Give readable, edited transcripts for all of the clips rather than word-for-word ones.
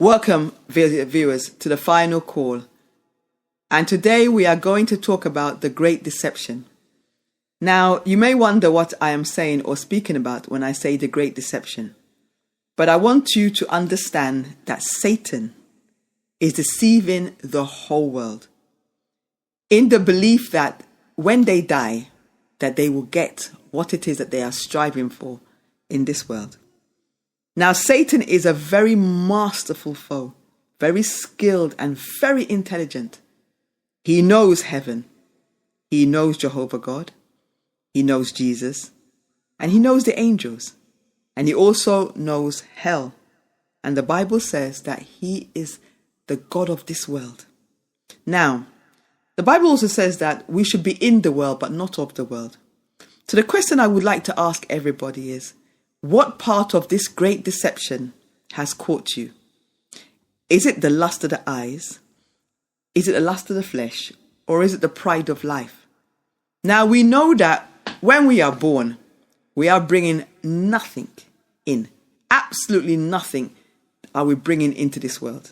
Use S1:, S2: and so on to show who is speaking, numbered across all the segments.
S1: Welcome, viewers, to the final call. And today we are going to talk about the great deception. Now, you may wonder what I am saying or speaking about when I say the great deception. But I want you to understand that Satan is deceiving the whole world in the belief that when they die, that they will get what it is that they are striving for in this world. Now, Satan is a very masterful foe, very skilled and very intelligent. He knows heaven. He knows Jehovah God. He knows Jesus. And he knows the angels. And he also knows hell. And the Bible says that he is the God of this world. Now, the Bible also says that we should be in the world, but not of the world. So the question I would like to ask everybody is, what part of this great deception has caught you? Is it the lust of the eyes? Is it the lust of the flesh? Or is it the pride of life? Now, we know that when we are born, we are bringing nothing in. Absolutely nothing are we bringing into this world.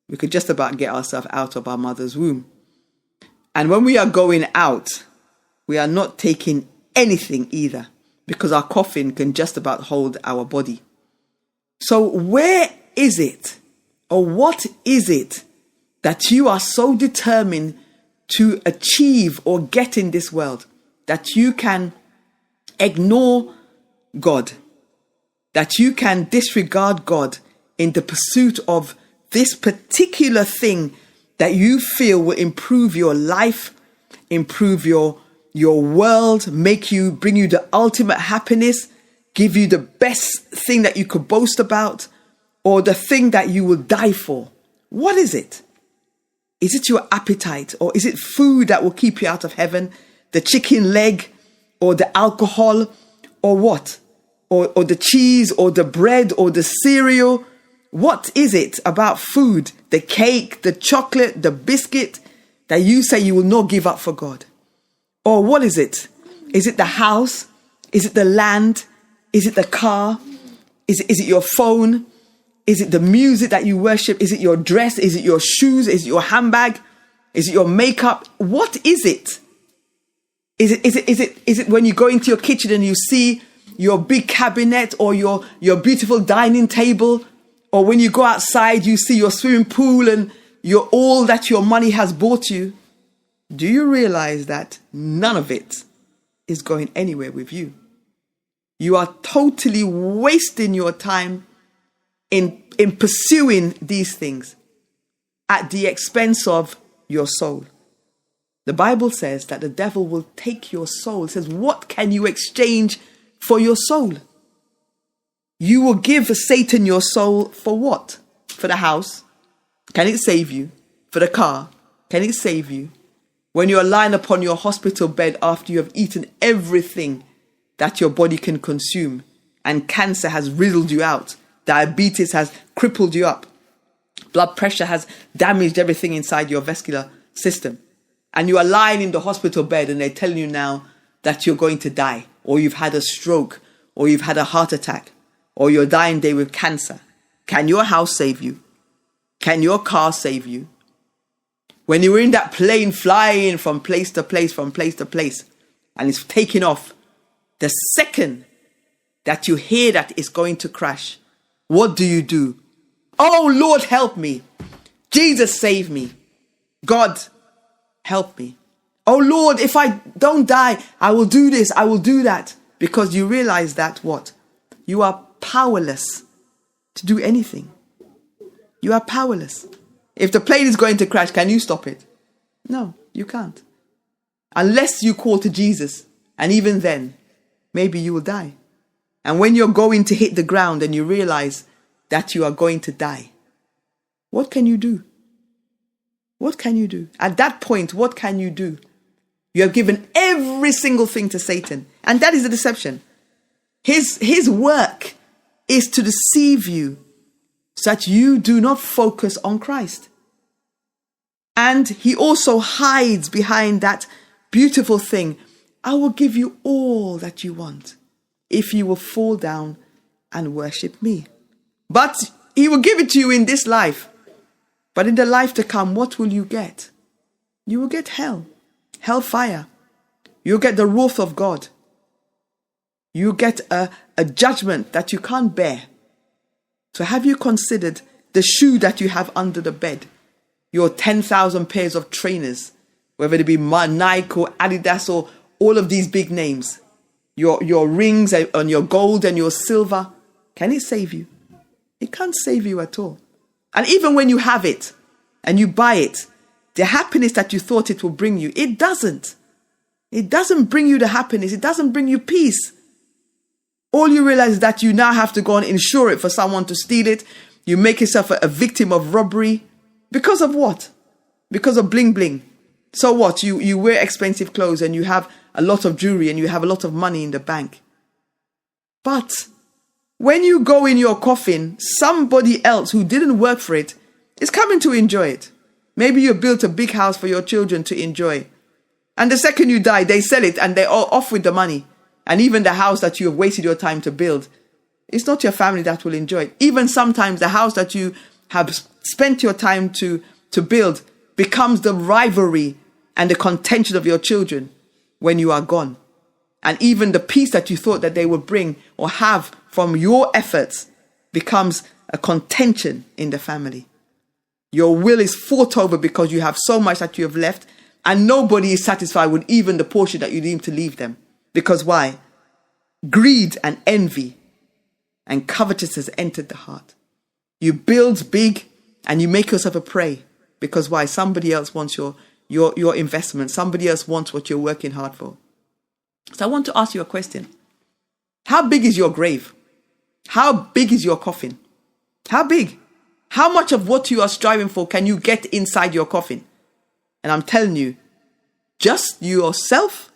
S1: We could just about get ourselves out of our mother's womb. And when we are going out, we are not taking anything either, because our coffin can just about hold our body. So where is it, or what is it that you are so determined to achieve or get in this world that you can ignore God, that you can disregard God in the pursuit of this particular thing that you feel will improve your life, improve your world, bring you the ultimate happiness, give you the best thing that you could boast about, or the thing that you will die for? What is it? Is it your appetite, or is it food that will keep you out of heaven? The chicken leg, or the alcohol, or what? Or the cheese, or the bread, or the cereal? What is it about food, the cake, the chocolate, the biscuit, that you say you will not give up for God? Or what is it? Is it the house? Is it the land? Is it the car? Is it your phone? Is it the music that you worship? Is it your dress? Is it your shoes? Is it your handbag? Is it your makeup? What is it? Is it when you go into your kitchen and you see your big cabinet, or your beautiful dining table? Or when you go outside, you see your swimming pool and all that your money has bought you? Do you realize that none of it is going anywhere with you? You are totally wasting your time in pursuing these things at the expense of your soul. The Bible says that the devil will take your soul. It says, what can you exchange for your soul? You will give Satan your soul for what? For the house? Can it save you? For the car? Can it save you? When you are lying upon your hospital bed after you have eaten everything that your body can consume, and cancer has riddled you out, diabetes has crippled you up, blood pressure has damaged everything inside your vascular system, and you are lying in the hospital bed and they're telling you now that you're going to die, or you've had a stroke, or you've had a heart attack, or you're dying day with cancer. Can your house save you? Can your car save you? When you were in that plane flying from place to place, and it's taking off, the second that you hear that it's going to crash, what do? Oh, Lord, help me. Jesus, save me. God, help me. Oh, Lord, if I don't die, I will do this, I will do that. Because you realize that what? You are powerless to do anything. You are powerless. If the plane is going to crash, can you stop it? No, you can't. Unless you call to Jesus. And even then, maybe you will die. And when you're going to hit the ground and you realize that you are going to die, what can you do? What can you do? At that point, what can you do? You have given every single thing to Satan. And that is the deception. His work is to deceive you so that you do not focus on Christ. And he also hides behind that beautiful thing. I will give you all that you want if you will fall down and worship me. But he will give it to you in this life. But in the life to come, what will you get? You will get hell, hellfire. You'll get the wrath of God. You get a judgment that you can't bear. So have you considered the shoe that you have under the bed? Your 10,000 pairs of trainers, whether it be Nike or Adidas or all of these big names. Your rings and your gold and your silver. Can it save you? It can't save you at all. And even when you have it and you buy it, the happiness that you thought it will bring you, it doesn't. It doesn't bring you the happiness. It doesn't bring you peace. All you realize is that you now have to go and insure it for someone to steal it. You make yourself a victim of robbery. Because of what? Because of bling bling. So what? You wear expensive clothes and you have a lot of jewelry and you have a lot of money in the bank. But when you go in your coffin, somebody else who didn't work for it is coming to enjoy it. Maybe you built a big house for your children to enjoy. And the second you die, they sell it and they're all off with the money. And even the house that you have wasted your time to build, it's not your family that will enjoy it. Even sometimes the house that you have spent your time to build becomes the rivalry and the contention of your children when you are gone. And even the peace that you thought that they would bring or have from your efforts becomes a contention in the family. Your will is fought over because you have so much that you have left, and nobody is satisfied with even the portion that you need to leave them. Because why? Greed and envy and covetousness has entered the heart. You build big and you make yourself a prey. Because why? Somebody else wants your investment. Somebody else wants what you're working hard for. So I want to ask you a question. How big is your grave? How big is your coffin? How big? How much of what you are striving for can you get inside your coffin? And I'm telling you, just yourself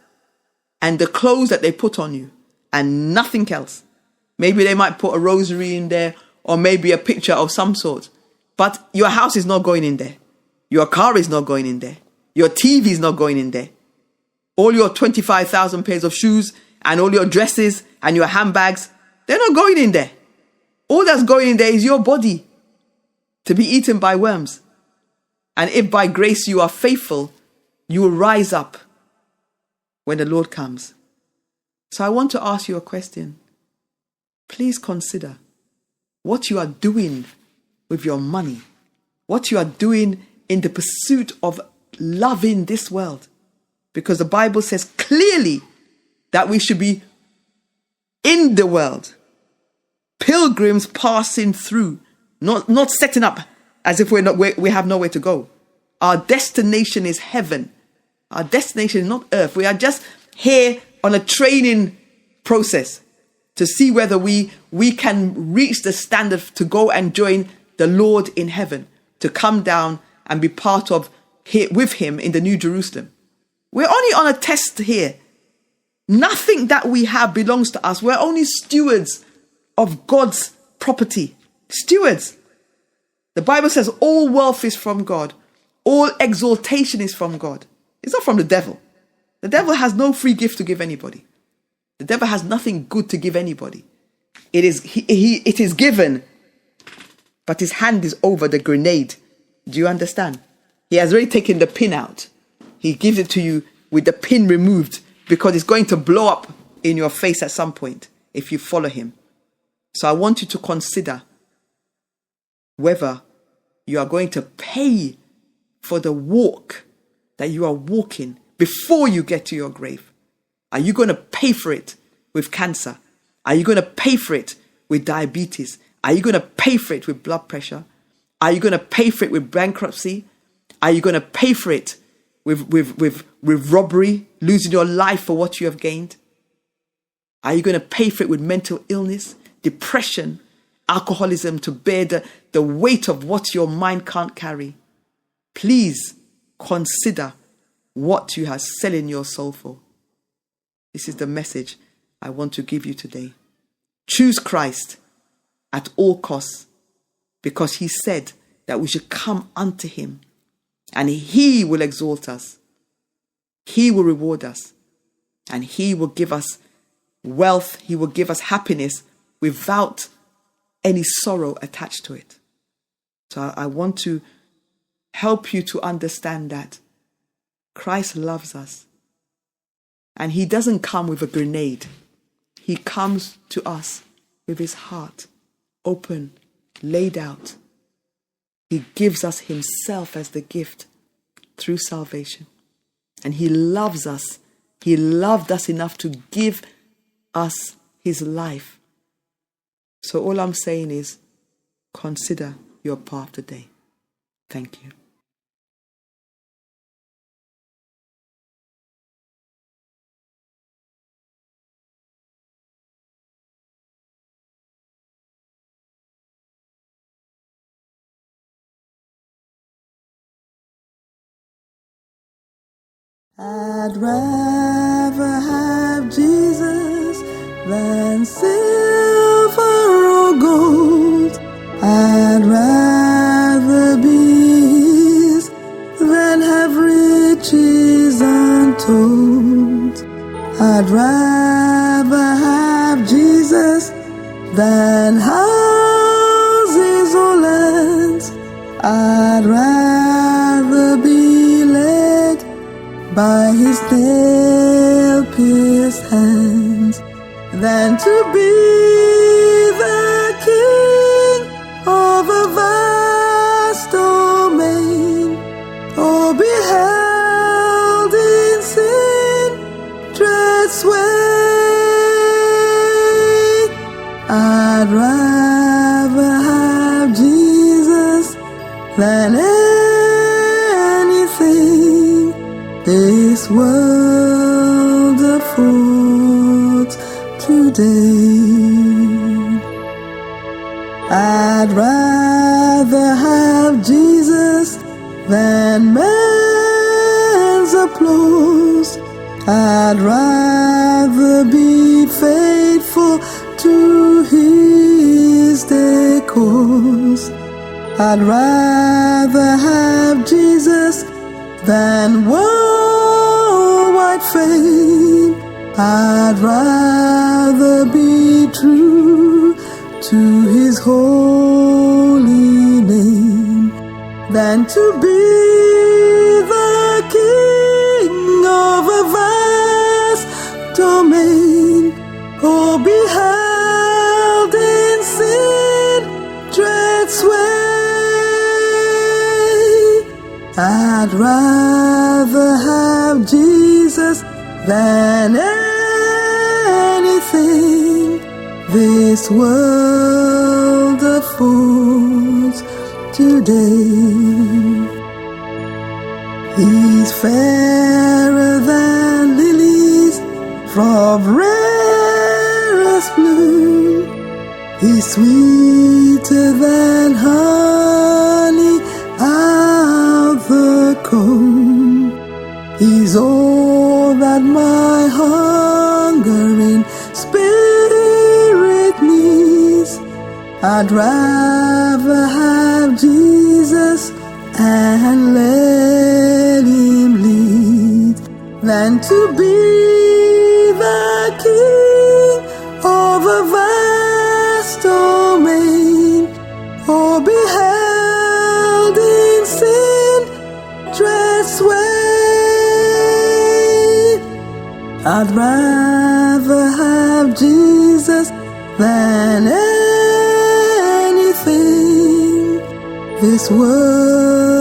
S1: and the clothes that they put on you and nothing else. Maybe they might put a rosary in there or maybe a picture of some sort. But your house is not going in there. Your car is not going in there. Your TV is not going in there. All your 25,000 pairs of shoes and all your dresses and your handbags, they're not going in there. All that's going in there is your body to be eaten by worms. And if by grace you are faithful, you will rise up when the Lord comes. So I want to ask you a question. Please consider what you are doing with your money, what you are doing in the pursuit of loving this world. Because the Bible says clearly that we should be in the world, pilgrims passing through, not setting up as if we have nowhere to go. Our destination is heaven. Our destination is not earth. We are just here on a training process to see whether we can reach the standard to go and join the Lord in heaven, to come down and be part of with him in the New Jerusalem. We're only on a test here. Nothing that we have belongs to us. We're only stewards of God's property. Stewards. The Bible says all wealth is from God. All exaltation is from God. It's not from the devil. The devil has no free gift to give anybody. The devil has nothing good to give anybody. It is given, but his hand is over the grenade. Do you understand? He has already taken the pin out. He gives it to you with the pin removed because it's going to blow up in your face at some point if you follow him. So I want you to consider whether you are going to pay for the walk that you are walking before you get to your grave. Are you going to pay for it with cancer? Are you going to pay for it with diabetes? Are you going to pay for it with blood pressure? Are you going to pay for it with bankruptcy? Are you going to pay for it with robbery, losing your life for what you have gained? Are you going to pay for it with mental illness, depression, alcoholism, to bear the weight of what your mind can't carry? Please consider what you are selling your soul for. This is the message I want to give you today. Choose Christ at all costs, because he said that we should come unto him and he will exalt us. He will reward us and he will give us wealth. He will give us happiness without any sorrow attached to it. So I want to help you to understand that Christ loves us. And he doesn't come with a grenade. He comes to us with his heart open, laid out. He gives us himself as the gift through salvation. And he loves us. He loved us enough to give us his life. So all I'm saying is, consider your path today. Thank you. I'd rather have Jesus than silver or gold. I'd rather be his than have riches untold. I'd rather have Jesus than houses or lands. I'd rather be led by his nail-pierced hands than to be the king of a vast domain, or be held in sin, dread sway. I'd rather have Jesus than anything this world affords today. I'd rather have Jesus than man's applause. I'd rather be faithful to his dear cause. I'd rather have Jesus than worldwide fame. I'd rather be true to his holy name than to be the king of a vast domain, or be held in sin, dread sway. I'd rather have Jesus than anything this world affords today. He's fairer than lilies from rarest bloom. He's sweeter than honey out the comb. He's all that my hungering spirit needs. I'd rather have Jesus and let him lead than to be the king of a vast domain, or be held in sin, dread sway. I'd rather have Jesus than anything this world